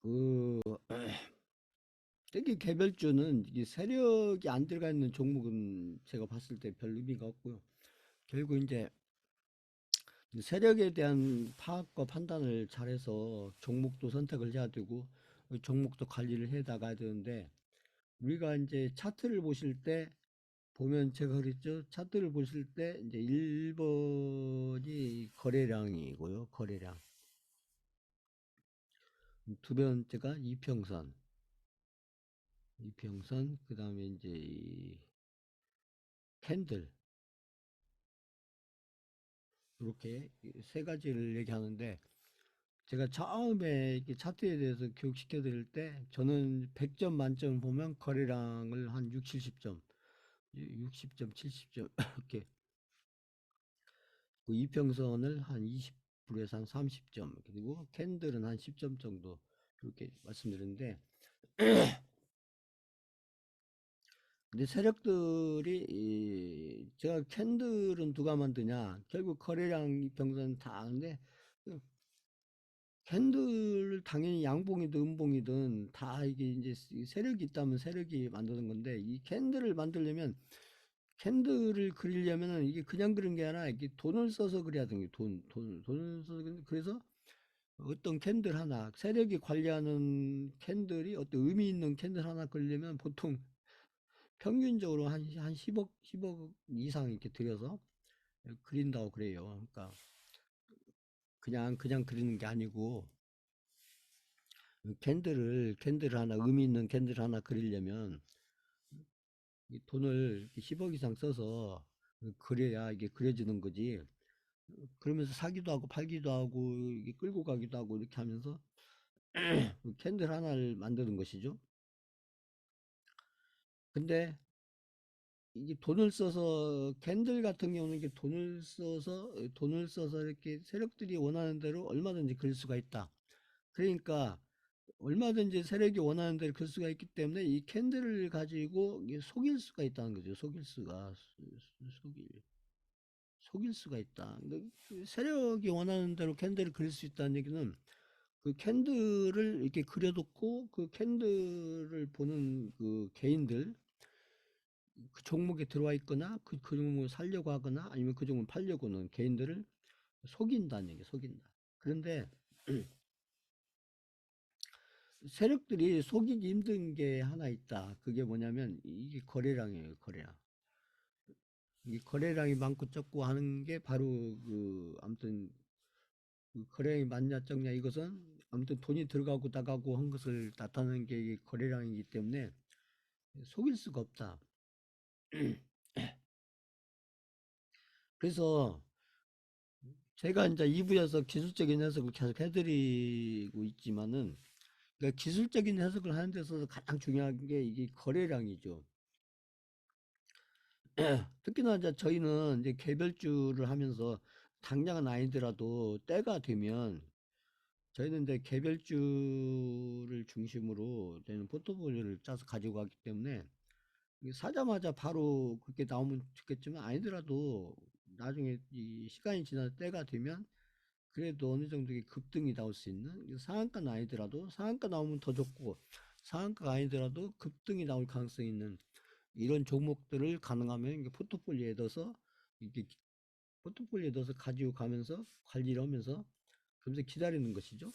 그 특히 개별주는 이 세력이 안 들어가 있는 종목은 제가 봤을 때 별 의미가 없고요. 결국 이제 세력에 대한 파악과 판단을 잘해서 종목도 선택을 해야 되고 종목도 관리를 해 나가야 되는데, 우리가 이제 차트를 보실 때 보면 제가 그랬죠. 차트를 보실 때 이제 1번이 거래량이고요. 거래량. 두 번째가 이평선. 이평선. 그다음에 이제 이 캔들. 이렇게 세 가지를 얘기하는데, 제가 처음에 이렇게 차트에 대해서 교육시켜 드릴 때 저는 100점 만점 보면 거래량을 한 6, 70점, 60점, 70점 이렇게, 그 이평선을 한 20%에서 한 30점, 그리고 캔들은 한 10점 정도 그렇게 말씀드렸는데, 근데 세력들이 제가 캔들은 누가 만드냐, 결국 거래량 이평선 다 아는데, 그 캔들 당연히 양봉이든 음봉이든 다 이게 이제 세력이 있다면 세력이 만드는 건데, 이 캔들을 만들려면, 캔들을 그리려면은 이게 그냥 그린 게 아니라 이게 돈을 써서 그려야 되는 게 돈을 써서 그래서 어떤 캔들 하나, 세력이 관리하는 캔들이 어떤 의미 있는 캔들 하나 그리려면 보통 평균적으로 한 10억 이상 이렇게 들여서 그린다고 그래요. 그러니까 그냥 그리는 게 아니고, 캔들을 하나, 의미 있는 캔들 하나 그리려면 이 돈을 10억 이상 써서 그려야 이게 그려지는 거지. 그러면서 사기도 하고 팔기도 하고 이게 끌고 가기도 하고 이렇게 하면서 그 캔들 하나를 만드는 것이죠. 근데 이게 돈을 써서, 캔들 같은 경우는 이게 돈을 써서 이렇게 세력들이 원하는 대로 얼마든지 그릴 수가 있다. 그러니까 얼마든지 세력이 원하는 대로 그릴 수가 있기 때문에 이 캔들을 가지고 이게 속일 수가 있다는 거죠. 속일 수가 있다. 그러니까 그 세력이 원하는 대로 캔들을 그릴 수 있다는 얘기는, 그 캔들을 이렇게 그려놓고 그 캔들을 보는 그 개인들, 그 종목에 들어와 있거나 그 종목을 살려고 하거나 아니면 그 종목을 팔려고 하는 개인들을 속인다는 얘기, 속인다. 그런데 세력들이 속이기 힘든 게 하나 있다. 그게 뭐냐면 이게 거래량이에요, 거래량. 이 거래량이 많고 적고 하는 게 바로 그 아무튼 그 거래량이 많냐 적냐, 이것은 아무튼 돈이 들어가고 나가고 한 것을 나타내는 게 이 거래량이기 때문에 속일 수가 없다. 그래서 제가 이제 2부에서 기술적인 해석을 계속 해드리고 있지만은, 그러니까 기술적인 해석을 하는 데 있어서 가장 중요한 게 이게 거래량이죠. 특히나 이제 저희는 이제 개별주를 하면서 당장은 아니더라도 때가 되면 저희는 이제 개별주를 중심으로 저희는 포트폴리오를 짜서 가지고 가기 때문에, 이게 사자마자 바로 그렇게 나오면 좋겠지만 아니더라도 나중에 이 시간이 지나 때가 되면 그래도 어느 정도 급등이 나올 수 있는, 상한가는 아니더라도 상한가 나오면 더 좋고 상한가가 아니더라도 급등이 나올 가능성이 있는 이런 종목들을 가능하면 이게 포트폴리오에 넣어서 가지고 가면서 관리를 하면서 그러면서 기다리는 것이죠.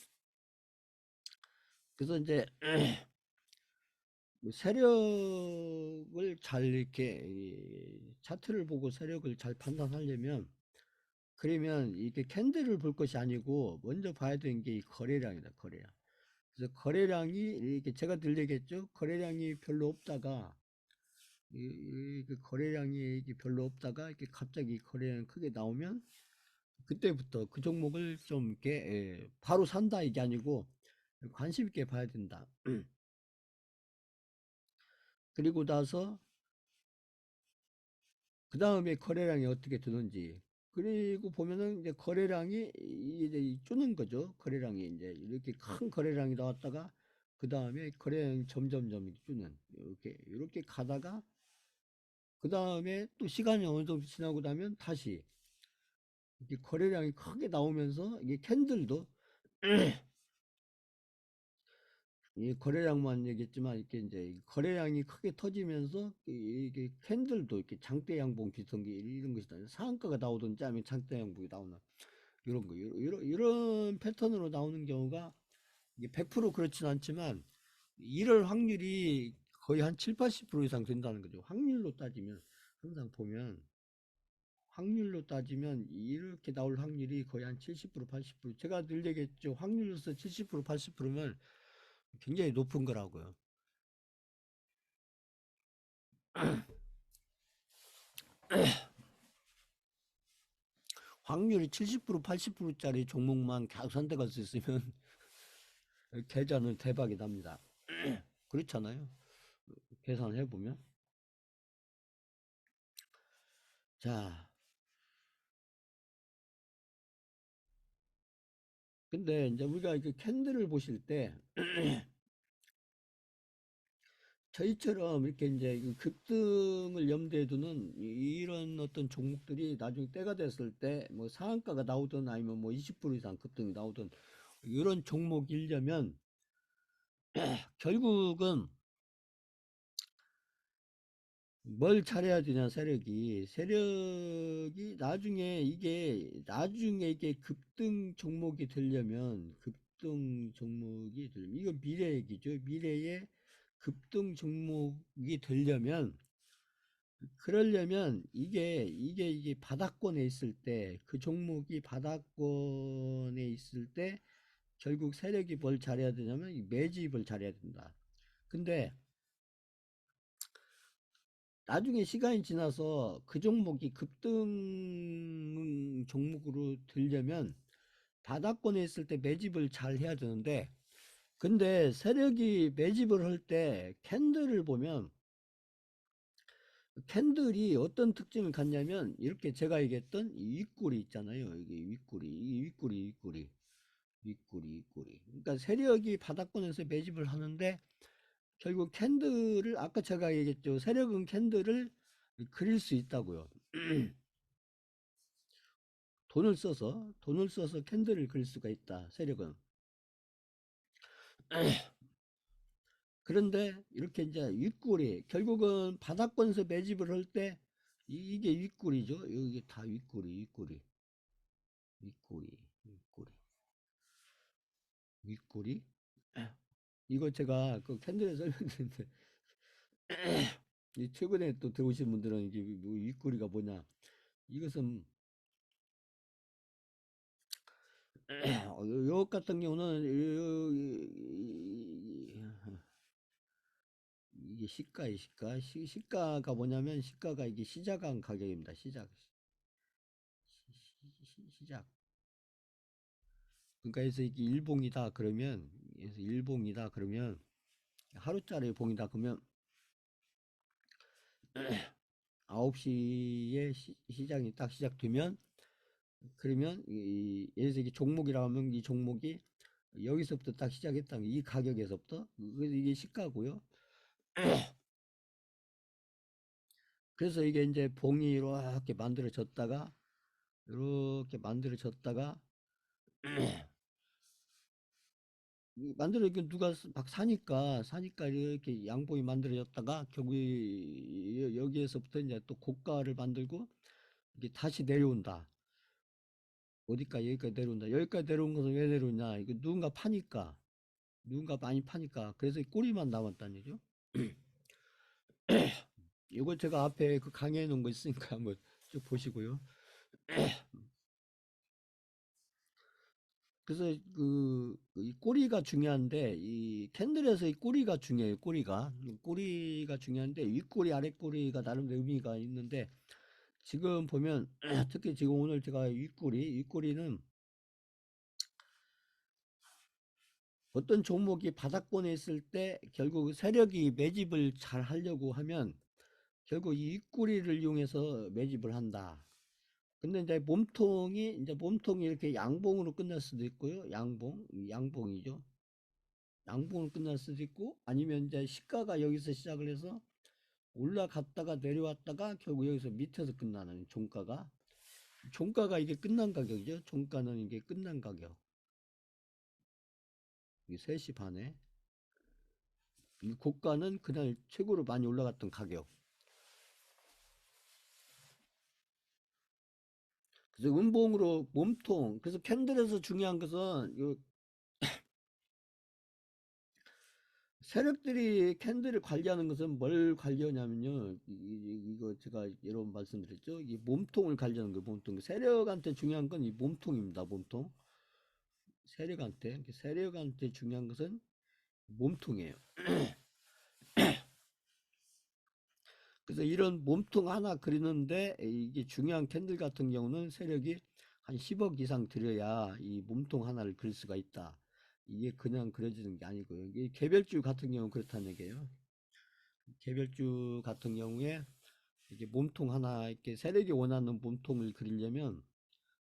그래서 이제 뭐 세력을 잘 이렇게 차트를 보고 세력을 잘 판단하려면, 그러면 이게 캔들을 볼 것이 아니고 먼저 봐야 되는 게 이 거래량이다, 거래량. 그래서 거래량이 이렇게 제가 늘 얘기했죠. 거래량이 별로 없다가 그 거래량이 이게 별로 없다가 이렇게 갑자기 거래량이 크게 나오면 그때부터 그 종목을 좀 이렇게 바로 산다 이게 아니고 관심 있게 봐야 된다. 그리고 나서 그 다음에 거래량이 어떻게 드는지, 그리고 보면은 이제 거래량이 이제 주는 거죠. 거래량이 이제 이렇게 큰 거래량이 나왔다가 그 다음에 거래량이 점점점 주는, 이렇게 가다가 그 다음에 또 시간이 어느 정도 지나고 나면 다시 이렇게 거래량이 크게 나오면서 이게 캔들도 이 거래량만 얘기했지만 이렇게 이제 거래량이 크게 터지면서 이게 캔들도 이렇게 장대 양봉 비슷한 게 이런 것이다. 상한가가 나오든지 아니면 장대 양봉이 나오는 이런 거 이런 패턴으로 나오는 경우가 이게 100% 그렇진 않지만 이럴 확률이 거의 한 7, 80% 이상 된다는 거죠. 확률로 따지면 항상 보면 확률로 따지면 이렇게 나올 확률이 거의 한 70%, 80%. 제가 늘 얘기했죠. 확률로서 70%, 80%면 굉장히 높은 거라고요. 확률이 70%, 80%짜리 종목만 계속 선택할 수 있으면 계좌는 대박이 납니다. 그렇잖아요. 계산해 보면. 자, 근데 이제 우리가 이렇게 캔들을 보실 때 저희처럼 이렇게 이제 그 급등을 염두에 두는 이런 어떤 종목들이 나중에 때가 됐을 때 뭐 상한가가 나오든 아니면 뭐 20% 이상 급등이 나오든 이런 종목이려면 결국은 뭘 잘해야 되냐, 세력이 나중에 이게 급등 종목이 되려면 이건 미래 얘기죠. 미래의 급등 종목이 되려면 그러려면 이게 바닥권에 있을 때 그 종목이 바닥권에 있을 때 결국 세력이 뭘 잘해야 되냐면 이 매집을 잘해야 된다. 근데 나중에 시간이 지나서 그 종목이 급등 종목으로 되려면 바닥권에 있을 때 매집을 잘 해야 되는데 근데 세력이 매집을 할 때 캔들을 보면 캔들이 어떤 특징을 갖냐면 이렇게 제가 얘기했던 이 윗꼬리 있잖아요. 이게 윗꼬리. 그러니까 세력이 바닥권에서 매집을 하는데 결국 캔들을 아까 제가 얘기했죠. 세력은 캔들을 그릴 수 있다고요. 돈을 써서 캔들을 그릴 수가 있다. 세력은. 그런데 이렇게 이제 윗꼬리 결국은 바닥권에서 매집을 할 때 이게 윗꼬리죠. 여기 다 윗꼬리, 윗꼬리, 윗꼬리. 이거 제가 그 캔들에 설명드렸는데 이 최근에 또 들어오신 분들은 이게 뭐 윗꼬리가 뭐냐? 이것은 요 같은 경우는 이게 시가가 뭐냐면 시가가 이게 시작한 가격입니다. 시작. 그러니까 해서 이게 일봉이다 그러면 하루짜리 봉이다 그러면 9시에 시장이 딱 시작되면 그러면 예를 들어서 이게 종목이라고 하면 이 종목이 여기서부터 딱 시작했다면 이 가격에서부터 그래서 이게 시가고요. 그래서 이게 이제 봉이 이렇게 만들어졌다가 만들어 이렇게 누가 막 사니까 이렇게 양봉이 만들어졌다가 결국 여기에서부터 이제 또 고가를 만들고 이게 다시 내려온다. 어디까 여기까지 내려온다. 여기까지 내려온 것은 왜 내려오냐? 이거 누군가 많이 파니까 그래서 이 꼬리만 남았다는 얘기죠. 이거 제가 앞에 그 강의해 놓은 거 있으니까 한번 쭉 보시고요. 그래서 이 꼬리가 중요한데 이 캔들에서 이 꼬리가 중요해요. 꼬리가 중요한데 윗꼬리 아랫꼬리가 나름대로 의미가 있는데 지금 보면 특히 지금 오늘 제가 윗꼬리는 어떤 종목이 바닥권에 있을 때 결국 세력이 매집을 잘 하려고 하면 결국 이 윗꼬리를 이용해서 매집을 한다. 근데 이제 몸통이 이렇게 양봉으로 끝날 수도 있고요. 양봉이죠. 양봉으로 끝날 수도 있고 아니면 이제 시가가 여기서 시작을 해서 올라갔다가 내려왔다가 결국 여기서 밑에서 끝나는 종가가 이게 끝난 가격이죠. 종가는 이게 끝난 가격. 이게 3시 반에. 이 고가는 그날 최고로 많이 올라갔던 가격. 그래서 음봉으로 몸통. 그래서 캔들에서 중요한 것은 요 세력들이 캔들을 관리하는 것은 뭘 관리하냐면요. 이거 제가 여러 번 말씀드렸죠. 이 몸통을 관리하는 거예요. 몸통. 세력한테 중요한 건 이 몸통입니다. 몸통. 세력한테 중요한 것은 몸통이에요. 그래서 이런 몸통 하나 그리는데 이게 중요한 캔들 같은 경우는 세력이 한 10억 이상 들여야 이 몸통 하나를 그릴 수가 있다. 이게 그냥 그려지는 게 아니고요. 이게 개별주 같은 경우 그렇다는 얘기예요. 개별주 같은 경우에 이게 몸통 하나 이렇게 세력이 원하는 몸통을 그리려면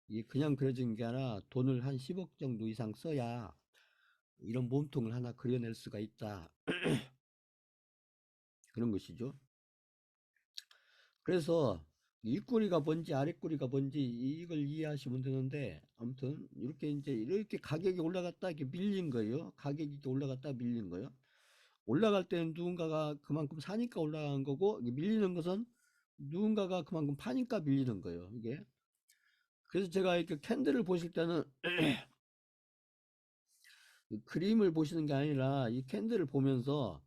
이게 그냥 그려지는 게 아니라 돈을 한 10억 정도 이상 써야 이런 몸통을 하나 그려낼 수가 있다. 그런 것이죠. 그래서 윗꼬리가 뭔지 아랫꼬리가 뭔지 이걸 이해하시면 되는데 아무튼 이렇게 이제 이렇게 가격이 올라갔다 이렇게 밀린 거예요. 가격이 이렇게 올라갔다 밀린 거예요. 올라갈 때는 누군가가 그만큼 사니까 올라간 거고 밀리는 것은 누군가가 그만큼 파니까 밀리는 거예요. 이게. 그래서 제가 이렇게 캔들을 보실 때는 그림을 보시는 게 아니라 이 캔들을 보면서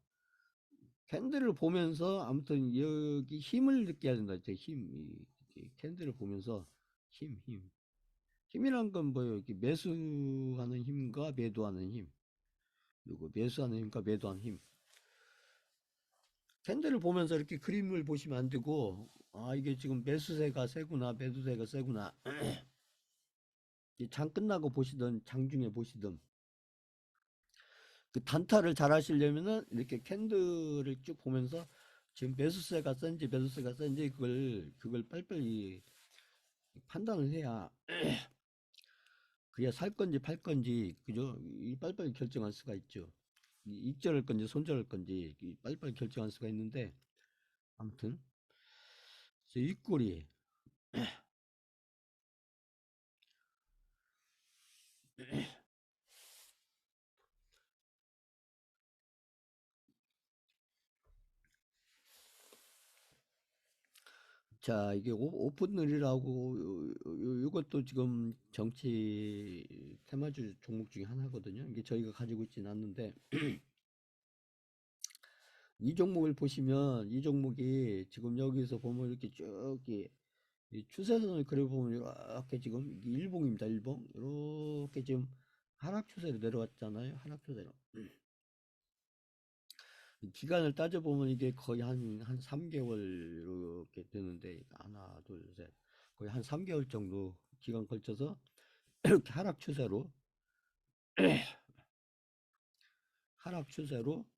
아무튼 여기 힘을 느껴야 된다. 이 캔들을 보면서 힘. 힘이란 건 뭐예요? 이렇게 매수하는 힘과 매도하는 힘. 그리고 매수하는 힘과 매도하는 힘. 캔들을 보면서 이렇게 그림을 보시면 안 되고, 아, 이게 지금 매수세가 세구나, 매도세가 세구나. 장 끝나고 보시든, 장중에 보시든. 그 단타를 잘 하시려면은 이렇게 캔들을 쭉 보면서 지금 매수세가 센지 매도세가 센지 그걸 빨리빨리 판단을 해야 그래야 살 건지 팔 건지 그죠? 이 빨리빨리 결정할 수가 있죠. 입절할 건지 손절할 건지 빨리빨리 결정할 수가 있는데 아무튼 윗골이 자 이게 오픈룰이라고 요것도 지금 정치 테마주 종목 중에 하나거든요. 이게 저희가 가지고 있지는 않는데 이 종목을 보시면 이 종목이 지금 여기서 보면 이렇게 쭉 이 추세선을 그려보면 이렇게 지금 일봉입니다. 일봉 이렇게 지금 하락 추세로 내려왔잖아요. 하락 추세로 기간을 따져보면 이게 거의 한 3개월 이렇게 되는데 하나 둘셋 거의 한 3개월 정도 기간 걸쳐서 이렇게 하락 추세로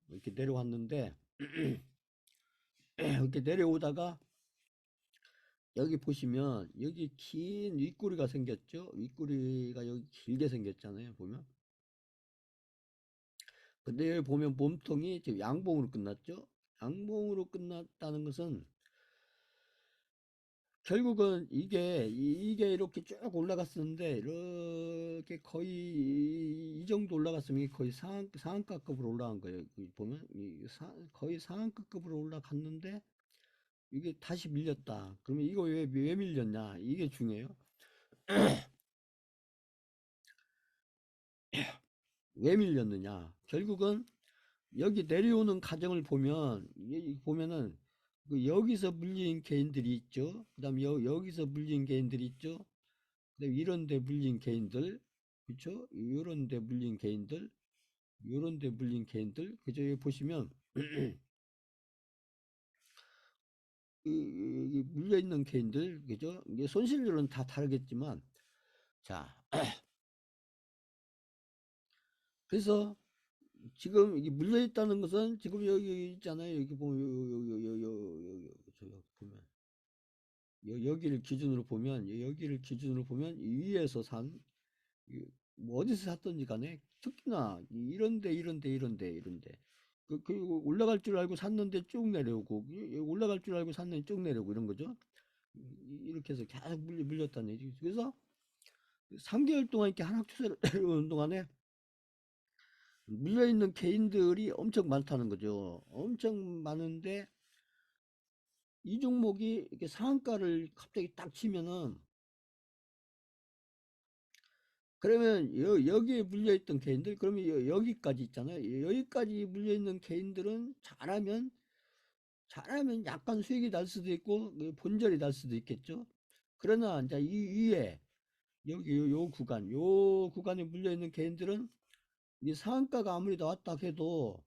이렇게 내려왔는데 이렇게 내려오다가 여기 보시면 여기 긴 윗꼬리가 생겼죠. 윗꼬리가 여기 길게 생겼잖아요. 보면 근데 여기 보면 몸통이 지금 양봉으로 끝났죠. 양봉으로 끝났다는 것은 결국은 이게 이렇게 쭉 올라갔었는데 이렇게 거의 이 정도 올라갔으면 이게 거의 상한가급으로 올라간 거예요. 보면 거의 상한가급으로 올라갔는데 이게 다시 밀렸다. 그러면 이거 왜 밀렸냐? 이게 중요해요. 왜 밀렸느냐? 결국은 여기 내려오는 과정을 보면 보면은 여기서 물린 개인들이 있죠. 그다음 여기서 물린 개인들이 있죠. 그다음 이런 데 물린 개인들, 그렇죠? 요런 데 물린 개인들, 요런 데 물린 개인들, 그죠? 여기 보시면 이 물려 있는 개인들, 그죠? 이게 손실률은 다 다르겠지만, 자, 그래서 지금 이게 물려 있다는 것은 지금 여기 있잖아요. 여기 보면 저 보면 여기를 기준으로 보면 위에서 뭐 어디서 샀던지 간에 특히나 이런데 그리고 올라갈 줄 알고 샀는데 쭉 내려오고 올라갈 줄 알고 샀는데 쭉 내려오고 이런 거죠. 이렇게 해서 계속 물렸다는 얘기. 그래서 3개월 동안 이렇게 하락 추세를 내려오는 동안에 물려있는 개인들이 엄청 많다는 거죠. 엄청 많은데 이 종목이 이렇게 상한가를 갑자기 딱 치면은, 그러면 여기에 물려있던 개인들, 그러면 여기까지 있잖아요. 여기까지 물려있는 개인들은 잘하면 약간 수익이 날 수도 있고 본전이 날 수도 있겠죠. 그러나 이제 이 위에 여기 요 구간에 물려있는 개인들은 이 상한가가 아무리 나왔다 해도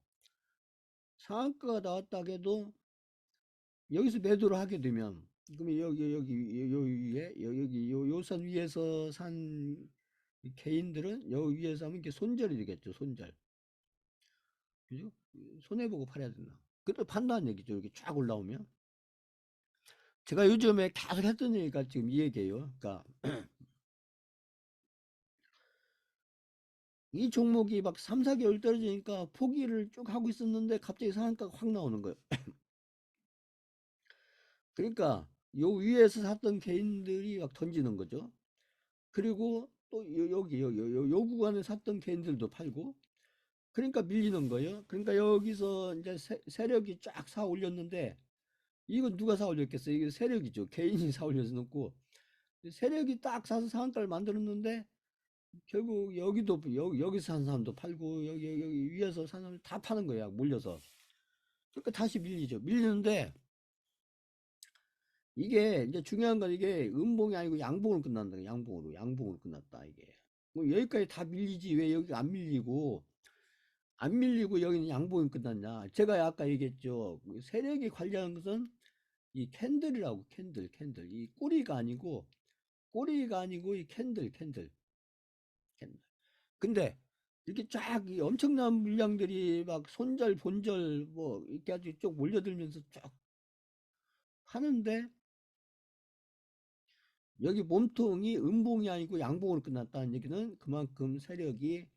여기서 매도를 하게 되면, 그러면 요 위에 요 선 위에서 산 개인들은 요 위에서 하면 이게 손절이 되겠죠. 손절. 그죠? 손해보고 팔아야 된다. 그때 판다는 얘기죠. 이렇게 쫙 올라오면. 제가 요즘에 계속 했던 얘기가 지금 이 얘기예요. 그러니까 이 종목이 막 3, 4개월 떨어지니까 포기를 쭉 하고 있었는데 갑자기 상한가가 확 나오는 거예요. 그러니까 요 위에서 샀던 개인들이 막 던지는 거죠. 그리고 또 요 구간에 샀던 개인들도 팔고, 그러니까 밀리는 거예요. 그러니까 여기서 이제 세력이 쫙 사 올렸는데, 이건 누가 사 올렸겠어요? 이게 세력이죠. 개인이 사 올려서 놓고, 세력이 딱 사서 상한가를 만들었는데 결국 여기도 여기서 산 사람도 팔고 여기 위에서 산 사람 다 파는 거야, 몰려서. 그러니까 다시 밀리죠. 밀리는데 이게 이제 중요한 건, 이게 음봉이 아니고 양봉으로 끝난다. 양봉으로 끝났다 이게. 뭐 여기까지 다 밀리지 왜 여기가 안 밀리고 여기는 양봉이 끝났냐. 제가 아까 얘기했죠. 세력이 관리하는 것은 이 캔들이라고. 캔들 이 꼬리가 아니고 이 캔들. 근데 이렇게 쫙 이 엄청난 물량들이 막 손절 본절 뭐 이렇게 아주 쭉 몰려들면서 쭉 하는데, 여기 몸통이 음봉이 아니고 양봉으로 끝났다는 얘기는 그만큼 세력이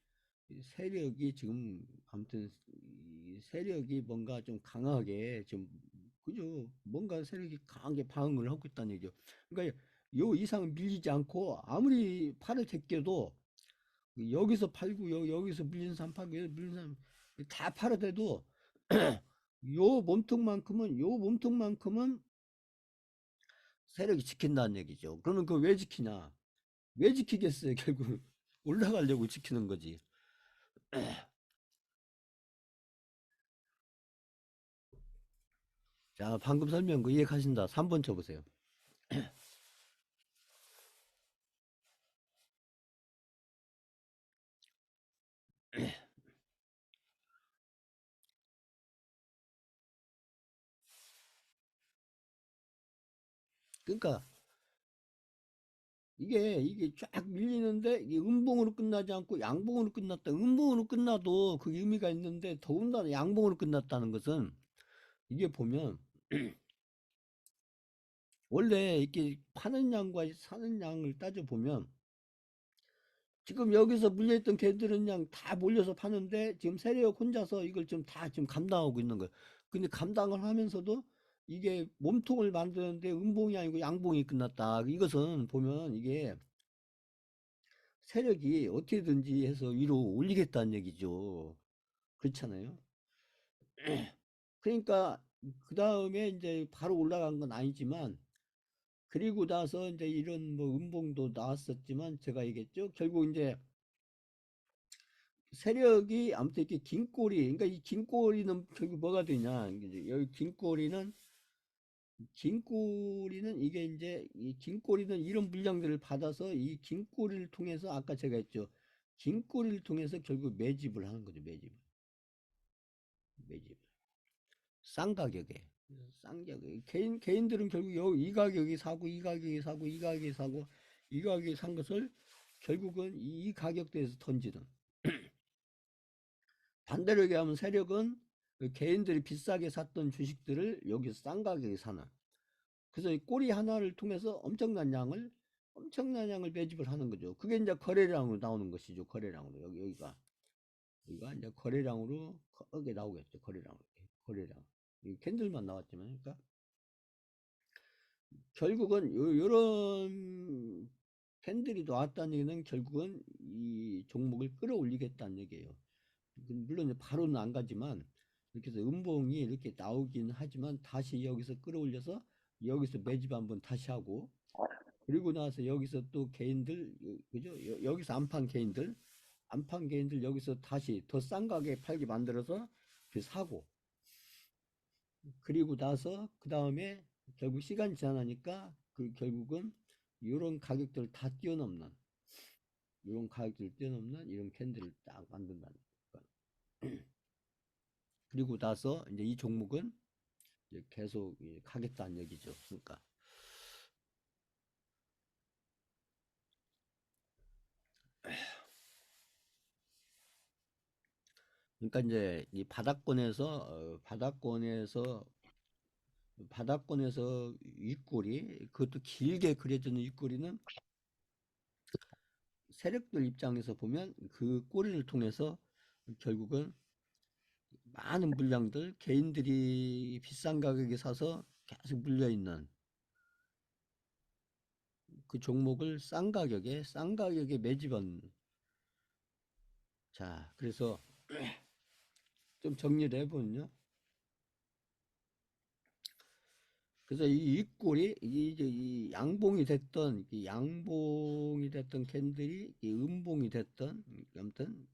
지금 아무튼 이 세력이 뭔가 좀 강하게 좀, 그죠? 뭔가 세력이 강하게 방어를 하고 있다는 얘기죠. 그러니까 요 이상 밀리지 않고 아무리 팔을 제껴도 여기서 팔고 여기서 밀린 사람 팔고 여기서 밀린 사람 다 팔아대도 요 몸통만큼은 세력이 지킨다는 얘기죠. 그러면 그거 왜 지키냐? 왜 지키겠어요? 결국 올라가려고 지키는 거지. 자, 방금 설명 그 이해하신다. 3번 쳐보세요. 그러니까 이게 쫙 밀리는데 이게 음봉으로 끝나지 않고 양봉으로 끝났다. 음봉으로 끝나도 그 의미가 있는데, 더군다나 양봉으로 끝났다는 것은, 이게 보면 원래 이렇게 파는 양과 사는 양을 따져 보면, 지금 여기서 물려있던 개들은 그냥 다 몰려서 파는데 지금 세력 혼자서 이걸 좀 다 지금 감당하고 있는 거예요. 근데 감당을 하면서도 이게 몸통을 만드는데 음봉이 아니고 양봉이 끝났다. 이것은 보면 이게 세력이 어떻게든지 해서 위로 올리겠다는 얘기죠. 그렇잖아요. 그러니까 그 다음에 이제 바로 올라간 건 아니지만, 그리고 나서 이제 이런 뭐 음봉도 나왔었지만, 제가 얘기했죠. 결국 이제 세력이 아무튼 이렇게 긴 꼬리, 그러니까 이 긴 꼬리는 결국 뭐가 되냐. 이제 여기 긴 꼬리는 이게 이제 이 긴 꼬리는 이런 물량들을 받아서 이 긴 꼬리를 통해서, 아까 제가 했죠. 긴 꼬리를 통해서 결국 매집을 하는 거죠. 매집. 싼 가격에. 싼 가격에. 개인들은 결국 이 가격에 사고, 이 가격에 사고, 이 가격에 사고, 이 가격에 산 것을 결국은 이 가격대에서 던지는. 반대로 얘기하면 세력은 그 개인들이 비싸게 샀던 주식들을 여기서 싼 가격에 사는. 그래서 이 꼬리 하나를 통해서 엄청난 양을 매집을 하는 거죠. 그게 이제 거래량으로 나오는 것이죠. 거래량으로. 여기가 이제 거래량으로 크게 나오겠죠. 거래량. 이 캔들만 나왔지만, 그러니까 결국은 요런 캔들이 나왔다는 얘기는 결국은 이 종목을 끌어올리겠다는 얘기예요. 물론 바로는 안 가지만 이렇게 해서 음봉이 이렇게 나오긴 하지만 다시 여기서 끌어올려서 여기서 매집 한번 다시 하고, 그리고 나서 여기서 또 개인들, 그죠? 여기서 안판 개인들 여기서 다시 더 싼 가격에 팔게 만들어서 사고, 그리고 나서 그 다음에 결국 시간이 지나니까 그 결국은 이런 가격들을 다 뛰어넘는, 이런 가격들을 뛰어넘는 이런 캔들을 딱 만든다는 거니까. 그리고 나서 이제 이 종목은 이제 계속 가겠다는 얘기죠. 그러니까 이제 이 바닥권에서 윗꼬리, 그것도 길게 그려지는 윗꼬리는 세력들 입장에서 보면 그 꼬리를 통해서 결국은 많은 물량들, 개인들이 비싼 가격에 사서 계속 물려있는 그 종목을 싼 가격에 매집한. 자, 그래서 좀 정리를 해보면요. 그래서 이 윗골이 이 양봉이 됐던 캔들이 이 음봉이 됐던, 아무튼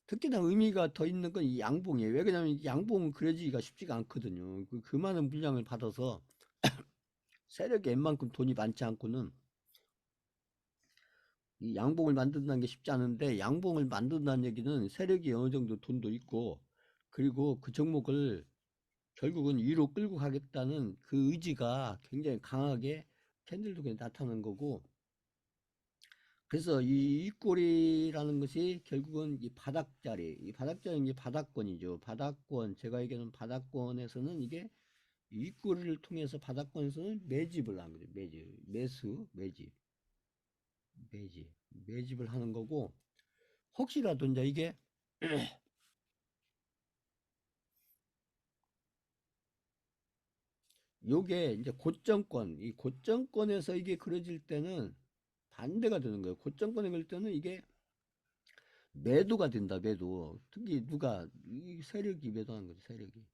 특히나 의미가 더 있는 건 이 양봉이에요. 왜 그러냐면 이 양봉은 그려지기가 쉽지가 않거든요. 그 많은 물량을 받아서 세력이 웬만큼 돈이 많지 않고는 이 양봉을 만든다는 게 쉽지 않은데, 양봉을 만든다는 얘기는 세력이 어느 정도 돈도 있고, 그리고 그 종목을 결국은 위로 끌고 가겠다는 그 의지가 굉장히 강하게 캔들도 그냥 나타나는 거고, 그래서 이 윗골이라는 것이 결국은 이 바닥자리 이 바닥권이죠. 바닥권, 제가 얘기하는 바닥권에서는 이게 윗골을 통해서 바닥권에서는 매집을 하는 거죠. 매집을 하는 거고, 혹시라도 이제 이게 요게 이제 이 고점권에서 이게 그려질 때는 반대가 되는 거예요. 고점권에 그릴 때는 이게 매도가 된다, 매도. 특히 이 세력이 매도하는 거죠, 세력이.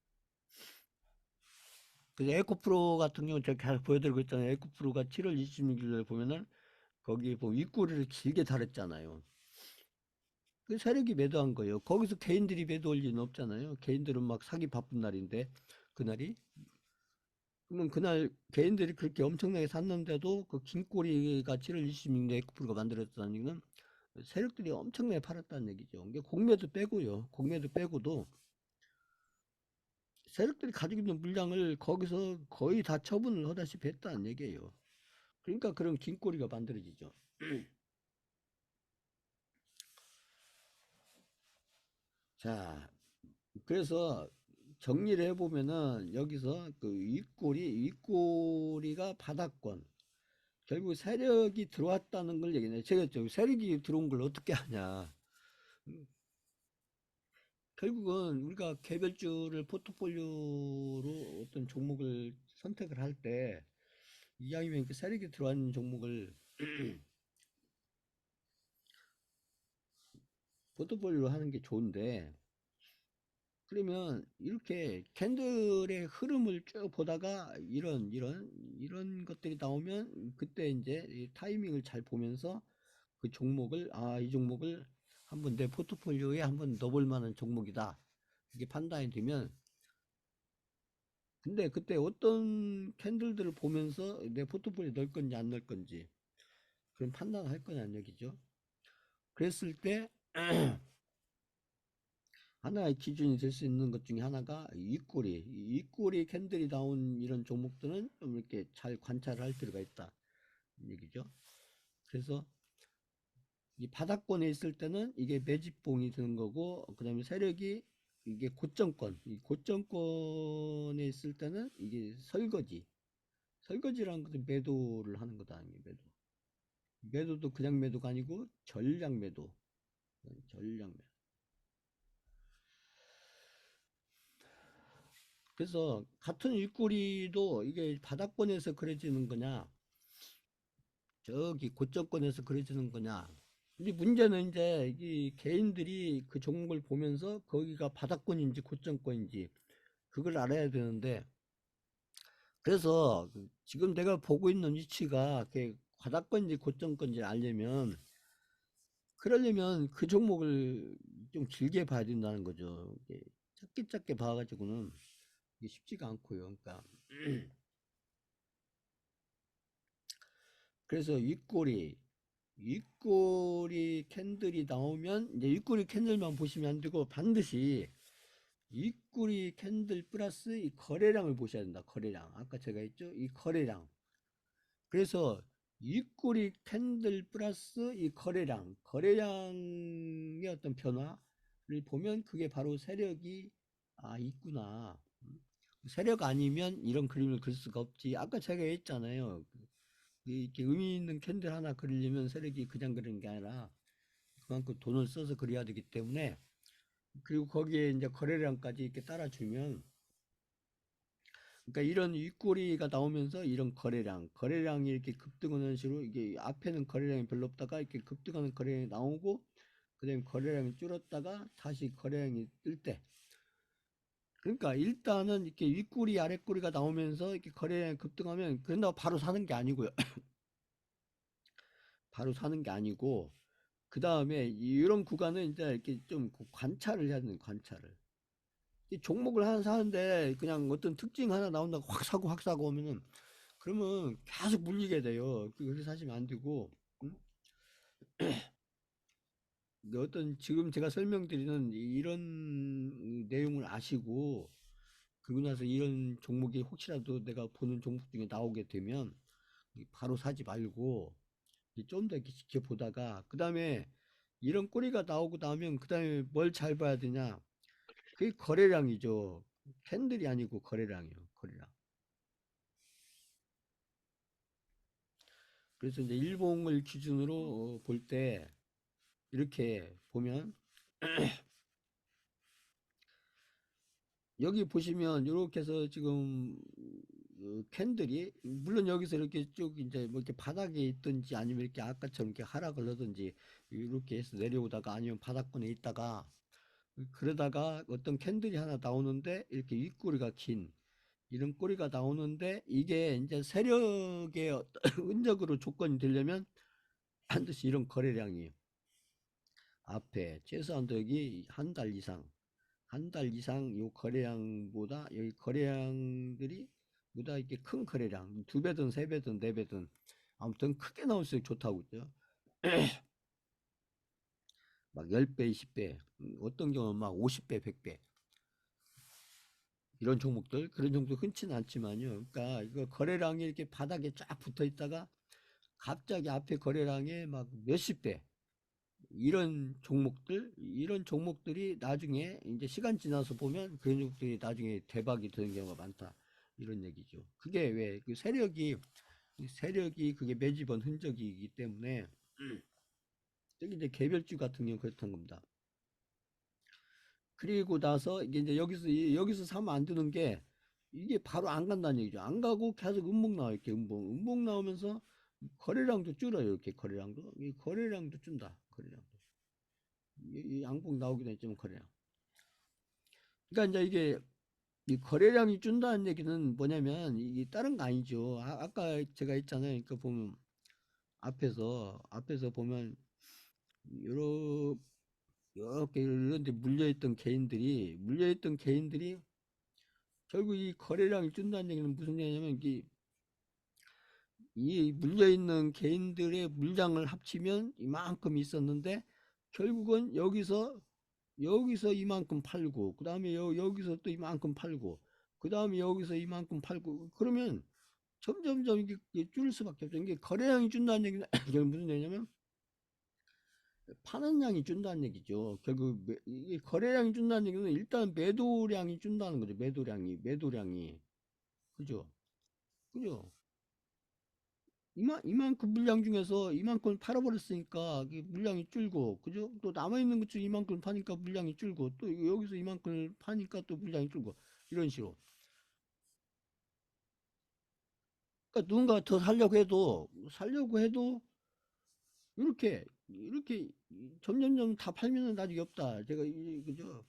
그래서 에코프로 같은 경우 제가 계속 보여드리고 있잖아요. 에코프로가 7월 26일에 보면은 거기 뭐 윗꼬리를 길게 달았잖아요. 그 세력이 매도한 거예요. 거기서 개인들이 매도할 리는 없잖아요. 개인들은 막 사기 바쁜 날인데, 그날이. 그러면 그날 개인들이 그렇게 엄청나게 샀는데도 그 긴 꼬리가 7월 26일에 에코프로가 만들었다는 얘기는 세력들이 엄청나게 팔았다는 얘기죠. 이게 공매도 빼고요. 공매도 빼고도 세력들이 가지고 있는 물량을 거기서 거의 다 처분을 하다시피 했다는 얘기예요. 그러니까 그런 긴 꼬리가 만들어지죠. 자, 그래서 정리를 해보면은 여기서 그 윗꼬리가 바닥권. 결국 세력이 들어왔다는 걸 얘기해요. 제가 세력이 들어온 걸 어떻게 하냐. 결국은 우리가 개별주를 포트폴리오로 어떤 종목을 선택을 할 때, 이왕이면 그 세력이 들어간 종목을 포트폴리오로 하는 게 좋은데, 그러면 이렇게 캔들의 흐름을 쭉 보다가 이런 것들이 나오면 그때 이제 이 타이밍을 잘 보면서 그 종목을, 이 종목을 한번 내 포트폴리오에 한번 넣어볼 만한 종목이다, 이게 판단이 되면, 근데 그때 어떤 캔들들을 보면서 내 포트폴리오에 넣을 건지 안 넣을 건지 그런 판단을 할 거냐는 얘기죠. 그랬을 때 하나의 기준이 될 수 있는 것 중에 하나가 윗꼬리 캔들이 나온 이런 종목들은 좀 이렇게 잘 관찰을 할 필요가 있다, 이 얘기죠. 그래서 이 바닥권에 있을 때는 이게 매집봉이 되는 거고, 그 다음에 세력이 이게 이 고점권에 있을 때는 이게 설거지라는 것은 매도를 하는 거다, 이게 매도도 그냥 매도가 아니고 전략 매도. 그래서 같은 윗꼬리도 이게 바닥권에서 그려지는 거냐, 저기 고점권에서 그려지는 거냐, 근데 문제는 이제 이 개인들이 그 종목을 보면서 거기가 바닥권인지 고점권인지 그걸 알아야 되는데, 그래서 지금 내가 보고 있는 위치가 그게 바닥권인지 고점권인지 알려면, 그러려면 그 종목을 좀 길게 봐야 된다는 거죠. 이게 짧게 짧게 봐가지고는 이게 쉽지가 않고요. 그러니까 그래서 윗꼬리 캔들이 나오면 이제 윗꼬리 캔들만 보시면 안 되고, 반드시 윗꼬리 캔들 플러스 이 거래량을 보셔야 된다. 거래량. 아까 제가 했죠? 이 거래량. 그래서 윗꼬리 캔들 플러스 이 거래량의 어떤 변화를 보면 그게 바로 세력이 있구나. 세력 아니면 이런 그림을 그릴 수가 없지. 아까 제가 했잖아요. 이렇게 의미 있는 캔들 하나 그리려면 세력이 그냥 그리는 게 아니라 그만큼 돈을 써서 그려야 되기 때문에, 그리고 거기에 이제 거래량까지 이렇게 따라주면, 그러니까 이런 윗꼬리가 나오면서 이런 거래량이 이렇게 급등하는 식으로, 이게 앞에는 거래량이 별로 없다가 이렇게 급등하는 거래량이 나오고, 그다음에 거래량이 줄었다가 다시 거래량이 뜰 때, 그러니까 일단은 이렇게 윗꼬리 아랫꼬리가 나오면서 이렇게 거래량이 급등하면 그런다고 바로 사는 게 아니고요. 바로 사는 게 아니고, 그 다음에 이런 구간은 이제 이렇게 좀 관찰을 해야 되는, 관찰을. 이 종목을 하나 사는데 그냥 어떤 특징 하나 나온다고 확 사고 오면은, 그러면 계속 물리게 돼요. 그렇게 사시면 안 되고, 음? 어떤 지금 제가 설명드리는 이런 내용을 아시고, 그러고 나서 이런 종목이 혹시라도 내가 보는 종목 중에 나오게 되면 바로 사지 말고 좀 더 이렇게 지켜보다가, 그 다음에 이런 꼬리가 나오고 나면 그 다음에 뭘 잘 봐야 되냐, 그게 거래량이죠. 캔들이 아니고 거래량이요, 거래량. 그래서 이제 일봉을 기준으로 볼 때 이렇게 보면, 여기 보시면 이렇게 해서 지금 캔들이 물론 여기서 이렇게 쭉 이제 뭐 이렇게 바닥에 있든지 아니면 이렇게 아까처럼 이렇게 하락을 하든지 이렇게 해서 내려오다가 아니면 바닥권에 있다가, 그러다가 어떤 캔들이 하나 나오는데 이렇게 윗꼬리가 긴 이런 꼬리가 나오는데, 이게 이제 세력의 어떤 흔적으로 조건이 되려면 반드시 이런 거래량이 앞에 최소한도 여기 한 달 이상 요 거래량보다, 여기 거래량들이 보다 이렇게 큰 거래량, 두 배든 세 배든 네 배든 아무튼 크게 나올수록 좋다고 있죠. 막 10배, 20배, 어떤 경우는 막 50배, 100배, 이런 종목들, 그런 종목도 흔치는 않지만요. 그러니까 이거 거래량이 이렇게 바닥에 쫙 붙어 있다가 갑자기 앞에 거래량에 막 몇십 배, 이런 종목들이 나중에 이제 시간 지나서 보면 그런 종목들이 나중에 대박이 되는 경우가 많다. 이런 얘기죠. 그게 왜 그 세력이 그게 매집은 흔적이기 때문에, 특히 이제 개별주 같은 경우 그렇다는 겁니다. 그리고 나서 이게 이제 여기서 사면 안 되는 게, 이게 바로 안 간다는 얘기죠. 안 가고 계속 음봉 나와, 이렇게 음봉 나오면서 거래량도 줄어요. 이렇게 거래량도, 이 거래량도 준다. 거래량도 이 양봉 나오기 전에 좀 거래량. 그러니까 이제 이게 이 거래량이 준다는 얘기는 뭐냐면 이게 다른 거 아니죠. 아까 제가 했잖아요. 그러니까 보면 앞에서 보면 요렇게 이렇게 이런 데 물려있던 개인들이 결국 이 거래량이 준다는 얘기는 무슨 얘기냐면, 이 물려있는 개인들의 물량을 합치면 이만큼 있었는데, 결국은 여기서 이만큼 팔고, 그 다음에 여기서 또 이만큼 팔고, 그 다음에 여기서 이만큼 팔고, 그러면 점점점 이게 줄을 수밖에 없죠. 이게 거래량이 준다는 얘기는 이게 무슨 얘기냐면 파는 양이 준다는 얘기죠. 결국 이게 거래량이 준다는 얘기는 일단 매도량이 준다는 거죠. 매도량이. 그죠? 그죠? 이만큼 물량 중에서 이만큼 팔아버렸으니까 물량이 줄고, 그죠? 또 남아있는 것 중 이만큼 파니까 물량이 줄고, 또 여기서 이만큼 파니까 또 물량이 줄고, 이런 식으로. 그러니까 누군가 더 살려고 해도 이렇게 점점점 다 팔면은 나중에 없다. 제가 그죠?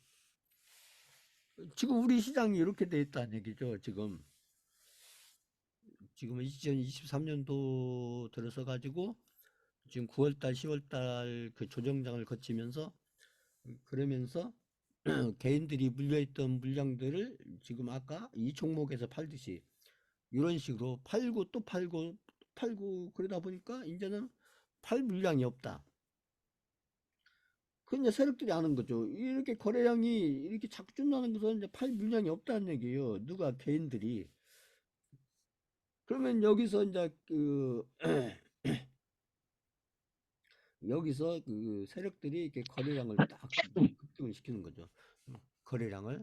지금 우리 시장이 이렇게 돼 있다는 얘기죠. 지금 2023년도 들어서 가지고 지금 9월달, 10월달 그 조정장을 거치면서 그러면서 개인들이 물려있던 물량들을 지금 아까 이 종목에서 팔듯이 이런 식으로 팔고 또 팔고 또 팔고 그러다 보니까 이제는 팔 물량이 없다. 그 이제 세력들이 아는 거죠. 이렇게 거래량이 이렇게 자꾸 줄어나는 것은 이제 팔 물량이 없다는 얘기예요. 누가 개인들이. 그러면 여기서 이제 여기서 그 세력들이 이렇게 거래량을 딱 급등을 시키는 거죠. 거래량을.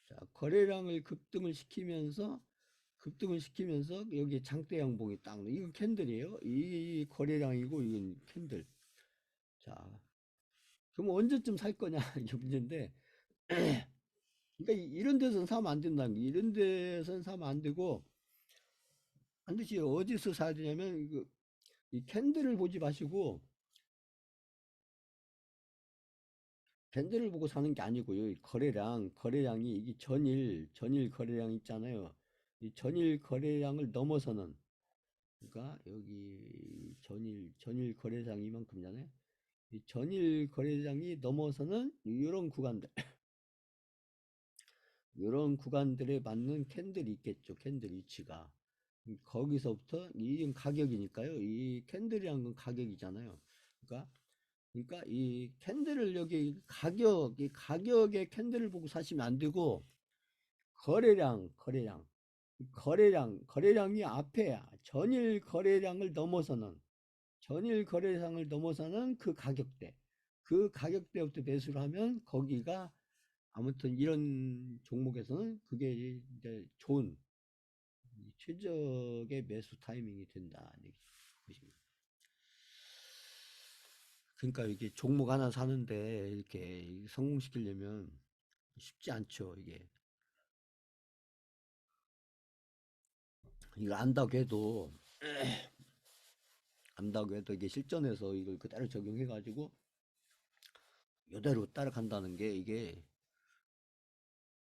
자, 거래량을 급등을 시키면서 여기 장대 양봉이 딱 이거 캔들이에요. 이 거래량이고 이건 캔들. 자, 그럼 언제쯤 살 거냐 이게 문제인데 그러니까 이런 데서는 사면 안 된다는 게 이런 데서는 사면 안 되고 반드시 어디서 사야 되냐면 이 캔들을 보지 마시고 캔들을 보고 사는 게 아니고요. 이 거래량이 이게 전일 거래량 있잖아요. 이 전일 거래량을 넘어서는 그러니까 여기 전일 거래량이 이만큼이잖아요. 이 전일 거래량이 넘어서는 이런 구간들 이런 구간들에 맞는 캔들이 있겠죠. 캔들 위치가 거기서부터 이 가격이니까요. 이 캔들이란 건 가격이잖아요. 그러니까 이 캔들을 여기 이 가격의 캔들을 보고 사시면 안 되고 거래량이 앞에 전일 거래량을 넘어서는 그 가격대부터 매수를 하면 거기가 아무튼 이런 종목에서는 그게 이제 좋은 최적의 매수 타이밍이 된다. 보시면. 그러니까 이게 종목 하나 사는데 이렇게 성공시키려면 쉽지 않죠. 이거 안다고 해도 이게 실전에서 이걸 그대로 적용해 가지고 이대로 따라간다는 게 이게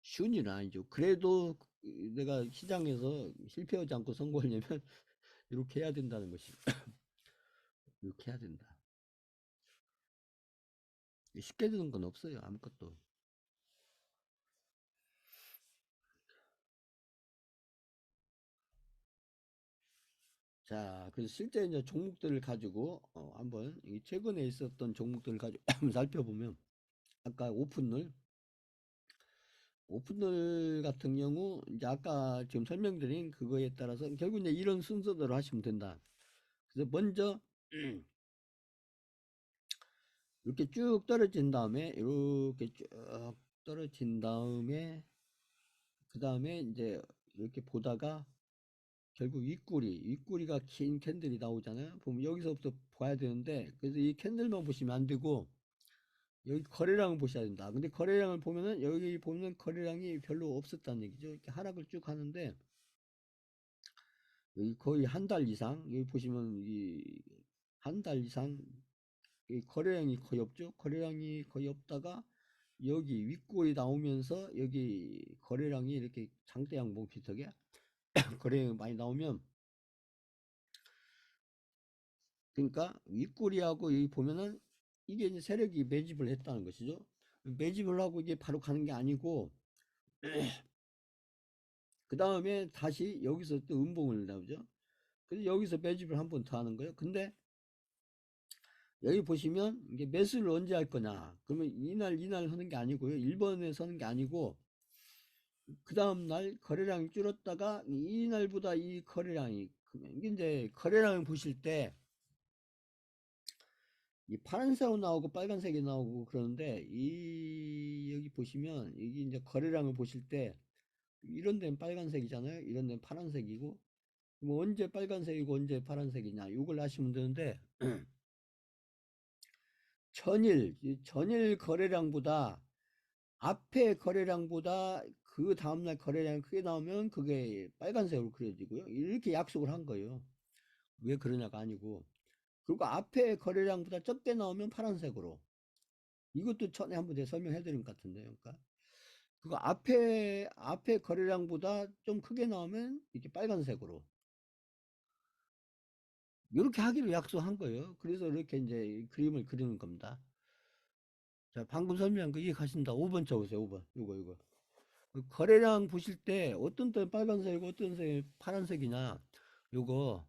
쉬운 일은 아니죠. 그래도 내가 시장에서 실패하지 않고 성공하려면 이렇게 해야 된다는 것이 이렇게 해야 된다. 쉽게 되는 건 없어요. 아무것도. 자, 그래서 실제 이제 종목들을 가지고 한번 최근에 있었던 종목들을 가지고 한번 살펴보면 아까 오픈럴 같은 경우 이제 아까 지금 설명드린 그거에 따라서 결국 이제 이런 순서대로 하시면 된다. 그래서 먼저 이렇게 쭉 떨어진 다음에 이렇게 쭉 떨어진 다음에 그 다음에 이제 이렇게 보다가 결국 윗구리가 긴 캔들이 나오잖아요. 보면 여기서부터 봐야 되는데 그래서 이 캔들만 보시면 안 되고 여기 거래량을 보셔야 된다. 근데 거래량을 보면은 여기 보면 거래량이 별로 없었다는 얘기죠. 이렇게 하락을 쭉 하는데 여기 거의 한 달 이상 여기 보시면 이 한 달 이상 이 거래량이 거의 없죠. 거래량이 거의 없다가 여기 윗골이 나오면서 여기 거래량이 이렇게 장대 양봉 비슷하게 거래량이 많이 나오면 그러니까 윗골이하고 여기 보면은 이게 이제 세력이 매집을 했다는 것이죠. 매집을 하고 이게 바로 가는 게 아니고 그 다음에 다시 여기서 또 음봉을 나오죠. 그래서 여기서 매집을 한 번 더 하는 거예요. 근데 여기 보시면 이게 매수를 언제 할 거냐. 그러면 이날 하는 게 아니고요. 1번에 서는 게 아니고 그 다음날 거래량이 줄었다가 이날보다 이 거래량이 이게 이제 거래량을 보실 때 이 파란색으로 나오고 빨간색이 나오고 그러는데 이 여기 보시면 여기 이제 거래량을 보실 때 이런 데는 빨간색이잖아요. 이런 데는 파란색이고 뭐 언제 빨간색이고 언제 파란색이냐 이걸 아시면 되는데 전일 거래량보다 앞에 거래량보다 그 다음날 거래량이 크게 나오면 그게 빨간색으로 그려지고요. 이렇게 약속을 한 거예요. 왜 그러냐가 아니고. 그리고 앞에 거래량보다 적게 나오면 파란색으로. 이것도 전에 한번 제가 설명해 드린 것 같은데요. 그러니까 그거 앞에 거래량보다 좀 크게 나오면 이렇게 빨간색으로. 이렇게 하기로 약속한 거예요. 그래서 이렇게 이제 그림을 그리는 겁니다. 자, 방금 설명한 거 이해가신다. 5번 쳐보세요. 5번. 이거. 그 거래량 보실 때 어떤 때 빨간색이고 어떤 때 파란색이냐. 요거,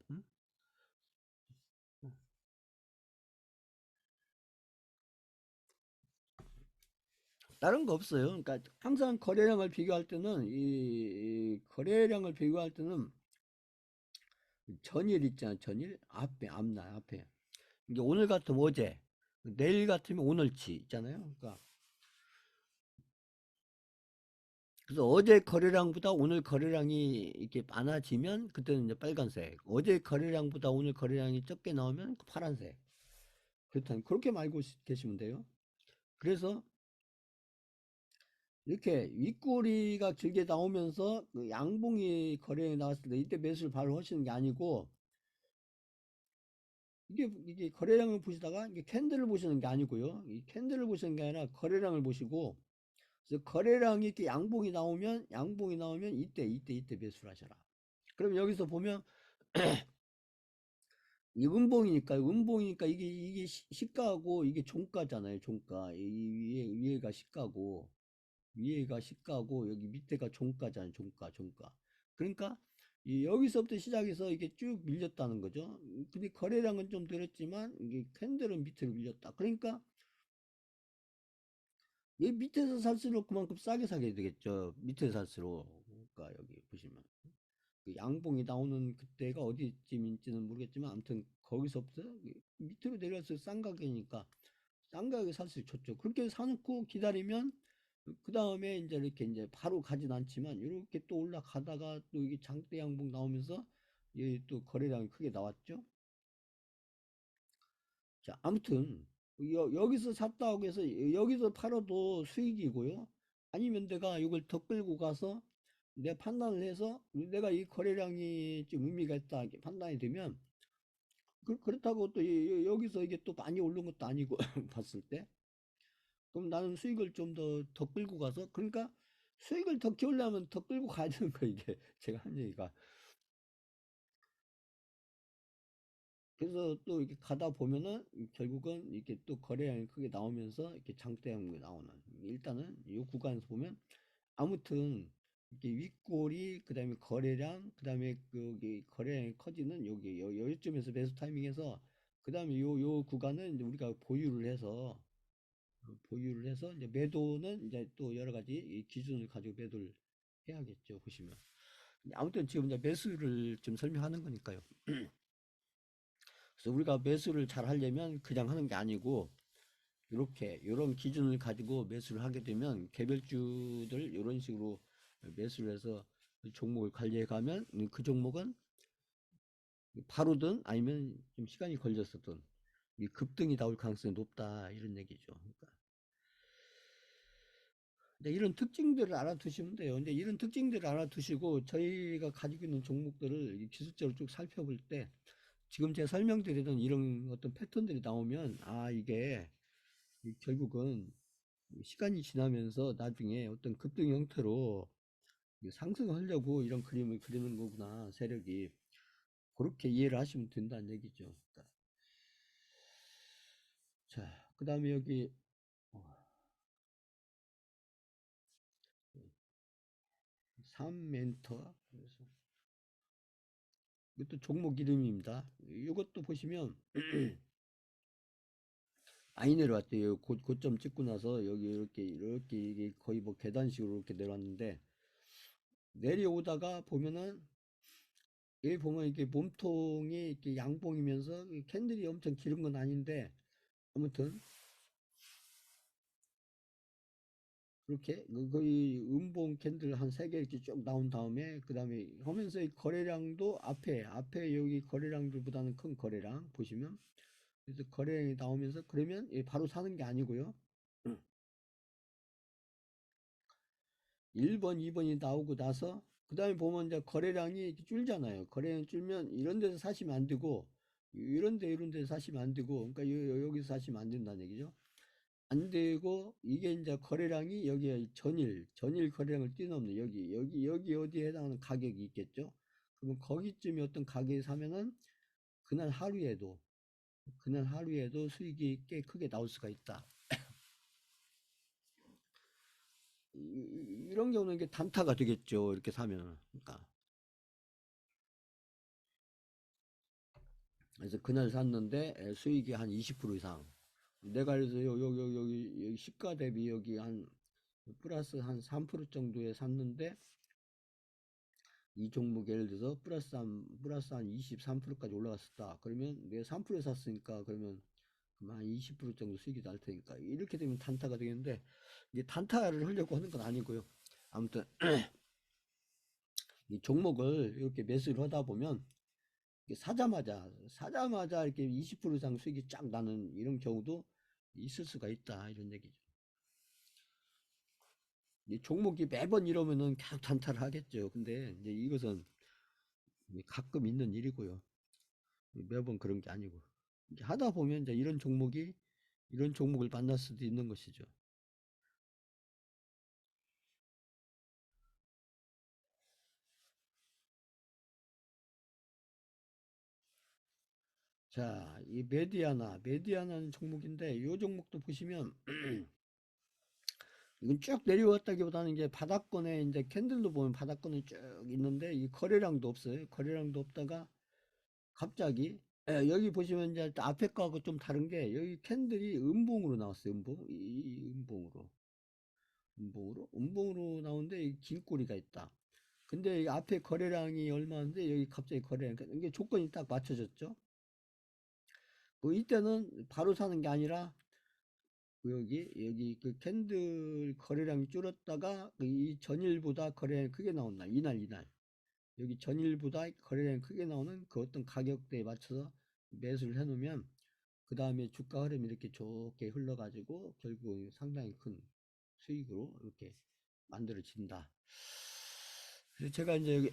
다른 거 없어요. 그러니까 항상 거래량을 비교할 때는 이 거래량을 비교할 때는 전일 있잖아요. 전일 앞에. 이게 오늘 같으면 어제, 내일 같으면 오늘치 있잖아요. 그러니까 그래서 어제 거래량보다 오늘 거래량이 이렇게 많아지면 그때는 이제 빨간색. 어제 거래량보다 오늘 거래량이 적게 나오면 파란색. 그렇다면 그렇게 알고 계시면 돼요. 그래서 이렇게 윗꼬리가 길게 나오면서 그 양봉이 거래에 나왔을 때 이때 매수를 바로 하시는 게 아니고 이게 거래량을 보시다가 이게 캔들을 보시는 게 아니고요. 이 캔들을 보시는 게 아니라 거래량을 보시고 그래서 거래량이 이렇게 양봉이 나오면 이때 매수를 하셔라. 그럼 여기서 보면 이 음봉이니까 이게 시가고 이게 종가잖아요. 종가. 위에가 시가고 여기 밑에가 종가잖아요. 종가. 그러니까 여기서부터 시작해서 이게 쭉 밀렸다는 거죠. 근데 거래량은 좀 늘었지만 이게 캔들은 밑으로 밀렸다. 그러니까 이 밑에서 살수록 그만큼 싸게 사게 되겠죠. 밑에서 살수록. 그러니까 여기 보시면 그 양봉이 나오는 그때가 어디쯤인지는 모르겠지만 아무튼 거기서부터 밑으로 내려서 싼 가격이니까 싼 가격에 살 수 좋죠. 그렇게 사놓고 기다리면 그 다음에 이제 바로 가진 않지만 이렇게 또 올라가다가 또 이게 장대 양봉 나오면서 또 거래량이 크게 나왔죠. 자, 아무튼 여기서 샀다고 해서 여기서 팔아도 수익이고요. 아니면 내가 이걸 더 끌고 가서 내 판단을 해서 내가 이 거래량이 좀 의미가 있다 이렇게 판단이 되면 그렇다고 또 여기서 이게 또 많이 오른 것도 아니고 봤을 때 그럼 나는 수익을 좀 더 끌고 가서 그러니까 수익을 더 키우려면 더 끌고 가야 되는 거 이게 제가 한 얘기가 그래서 또 이렇게 가다 보면은 결국은 이렇게 또 거래량이 크게 나오면서 이렇게 장대형이 나오는 일단은 이 구간에서 보면 아무튼 이렇게 윗골이 그다음에 거래량 그다음에 여기 거래량이 커지는 여기쯤에서 매수 타이밍에서 그다음에 요 구간은 이제 우리가 보유를 해서 이제 매도는 이제 또 여러 가지 이 기준을 가지고 매도를 해야겠죠 보시면 아무튼 지금 이제 매수를 좀 설명하는 거니까요. 그래서 우리가 매수를 잘 하려면 그냥 하는 게 아니고 이렇게 이런 기준을 가지고 매수를 하게 되면 개별주들 이런 식으로 매수를 해서 종목을 관리해 가면 그 종목은 바로든 아니면 좀 시간이 걸렸었던 이 급등이 나올 가능성이 높다 이런 얘기죠. 그러니까 근데 이런 특징들을 알아두시면 돼요. 근데 이런 특징들을 알아두시고 저희가 가지고 있는 종목들을 기술적으로 쭉 살펴볼 때 지금 제가 설명드리던 이런 어떤 패턴들이 나오면 아 이게 결국은 시간이 지나면서 나중에 어떤 급등 형태로 상승하려고 이런 그림을 그리는 거구나 세력이 그렇게 이해를 하시면 된다는 얘기죠. 자, 그 다음에 여기 어, 3멘터 그래서 이것도 종목 이름입니다. 이것도 보시면 많이 내려왔대요. 고점 찍고 나서 여기 이렇게 이게 거의 뭐 계단식으로 이렇게 내려왔는데 내려오다가 보면은 여기 보면 이게 몸통이 이렇게 양봉이면서 캔들이 엄청 길은 건 아닌데 아무튼 그렇게 거의 음봉 캔들 한 3개 이렇게 쭉 나온 다음에 그 다음에 하면서 이 거래량도 앞에 여기 거래량들보다는 큰 거래량 보시면 그래서 거래량이 나오면서 그러면 바로 사는 게 아니고요. 1번, 2번이 나오고 나서 그 다음에 보면 이제 거래량이 이렇게 줄잖아요. 거래량이 줄면 이런 데서 사시면 안 되고 이런 데서 사시면 안 되고 그러니까 여기서 사시면 안 된다는 얘기죠. 안 되고 이게 이제 거래량이 여기에 전일 거래량을 뛰어넘는 여기 어디에 해당하는 가격이 있겠죠. 그러면 거기쯤에 어떤 가격에 사면은 그날 하루에도 수익이 꽤 크게 나올 수가 있다. 이런 경우는 이게 단타가 되겠죠. 이렇게 사면. 그러니까 그래서 그날 샀는데 수익이 한 20% 이상. 내가 그래서 여기 시가 대비 여기 한 플러스 한 3% 정도에 샀는데 이 종목 예를 들어서 플러스 한 23%까지 올라갔었다. 그러면 내가 3%에 샀으니까 그러면 한 20% 정도 수익이 날 테니까 이렇게 되면 단타가 되겠는데 이제 단타를 하려고 하는 건 아니고요. 아무튼 이 종목을 이렇게 매수를 하다 보면 사자마자 이렇게 20% 이상 수익이 쫙 나는 이런 경우도 있을 수가 있다 이런 얘기죠. 이 종목이 매번 이러면은 계속 단타를 하겠죠. 근데 이제 이것은 가끔 있는 일이고요. 매번 그런 게 아니고 이제 하다 보면 이제 이런 종목을 만날 수도 있는 것이죠. 자, 이 메디아나는 종목인데 이 종목도 보시면 이건 쭉 내려왔다기보다는 이제 바닥권에 이제 캔들도 보면 바닥권에 쭉 있는데 이 거래량도 없어요. 거래량도 없다가 갑자기 여기 보시면 이제 앞에 거하고 좀 다른 게 여기 캔들이 음봉으로 나왔어요. 이 음봉으로 나오는데 긴 꼬리가 있다. 근데 이 앞에 거래량이 얼마인데 여기 갑자기 거래량 그러니까 이게 조건이 딱 맞춰졌죠. 그 이때는 바로 사는 게 아니라 여기 그 캔들 거래량이 줄었다가 이 전일보다 거래량이 크게 나온 날 이날 여기 전일보다 거래량이 크게 나오는 그 어떤 가격대에 맞춰서 매수를 해 놓으면 그 다음에 주가 흐름이 이렇게 좋게 흘러가지고 결국 상당히 큰 수익으로 이렇게 만들어진다. 그래서 제가 이제 여기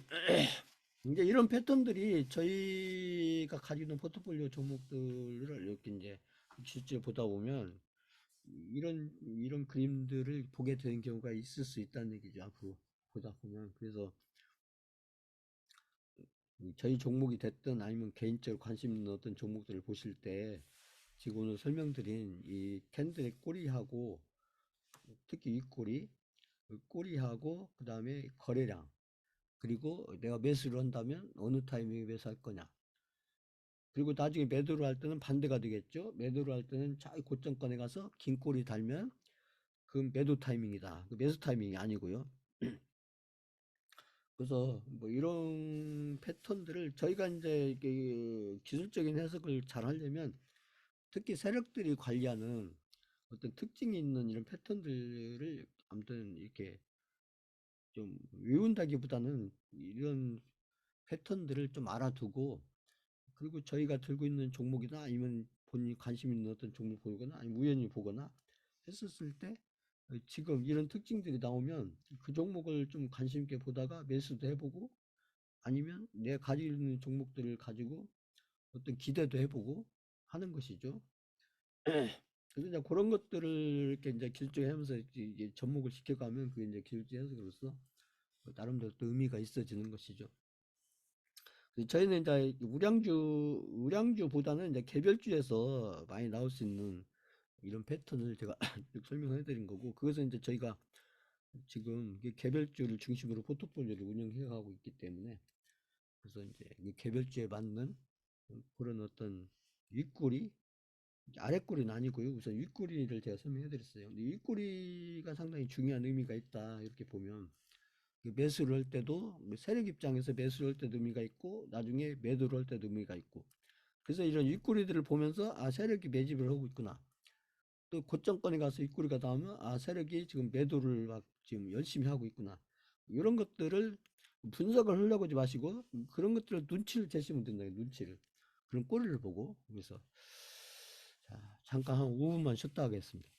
이제 이런 패턴들이 저희가 가지고 있는 포트폴리오 종목들을 이렇게 이제 실제 보다 보면 이런 그림들을 보게 되는 경우가 있을 수 있다는 얘기죠. 앞으로 보다 보면. 그래서 저희 종목이 됐든 아니면 개인적으로 관심 있는 어떤 종목들을 보실 때 지금 오늘 설명드린 이 캔들의 꼬리하고 특히 윗꼬리, 그 꼬리하고 그 다음에 거래량 그리고 내가 매수를 한다면 어느 타이밍에 매수할 거냐 그리고 나중에 매도를 할 때는 반대가 되겠죠. 매도를 할 때는 자 고점권에 가서 긴 꼬리 달면 그 매도 타이밍이다. 그 매수 타이밍이 아니고요. 그래서 뭐 이런 패턴들을 저희가 이제 이게 기술적인 해석을 잘 하려면 특히 세력들이 관리하는 어떤 특징이 있는 이런 패턴들을 아무튼 이렇게 좀 외운다기보다는 이런 패턴들을 좀 알아두고 그리고 저희가 들고 있는 종목이나 아니면 본인이 관심 있는 어떤 종목 보거나 아니면 우연히 보거나 했었을 때 지금 이런 특징들이 나오면 그 종목을 좀 관심 있게 보다가 매수도 해보고 아니면 내가 가지고 있는 종목들을 가지고 어떤 기대도 해보고 하는 것이죠. 그래서 이제 그런 것들을 이렇게 이제 결정하면서 이제 접목을 시켜가면 그게 이제 기술적 해석으로서 나름대로 또 의미가 있어지는 것이죠. 저희는 이제 우량주보다는 이제 개별주에서 많이 나올 수 있는 이런 패턴을 제가 설명해 드린 거고, 그것은 이제 저희가 지금 개별주를 중심으로 포트폴리오를 운영해 가고 있기 때문에, 그래서 이제 이 개별주에 맞는 그런 어떤 윗꼬리, 아랫꼬리는 아니고요. 우선 윗꼬리를 제가 설명해 드렸어요. 근데 윗꼬리가 상당히 중요한 의미가 있다. 이렇게 보면. 매수를 할 때도 세력 입장에서 매수를 할 때도 의미가 있고 나중에 매도를 할 때도 의미가 있고 그래서 이런 윗꼬리들을 보면서 아 세력이 매집을 하고 있구나 또 고점권에 가서 윗꼬리가 나오면 아 세력이 지금 매도를 막 지금 열심히 하고 있구나 이런 것들을 분석을 하려고 하지 마시고 그런 것들을 눈치를 채시면 된다 눈치를 그런 꼬리를 보고 그래서 자 잠깐 한 5분만 쉬었다 하겠습니다.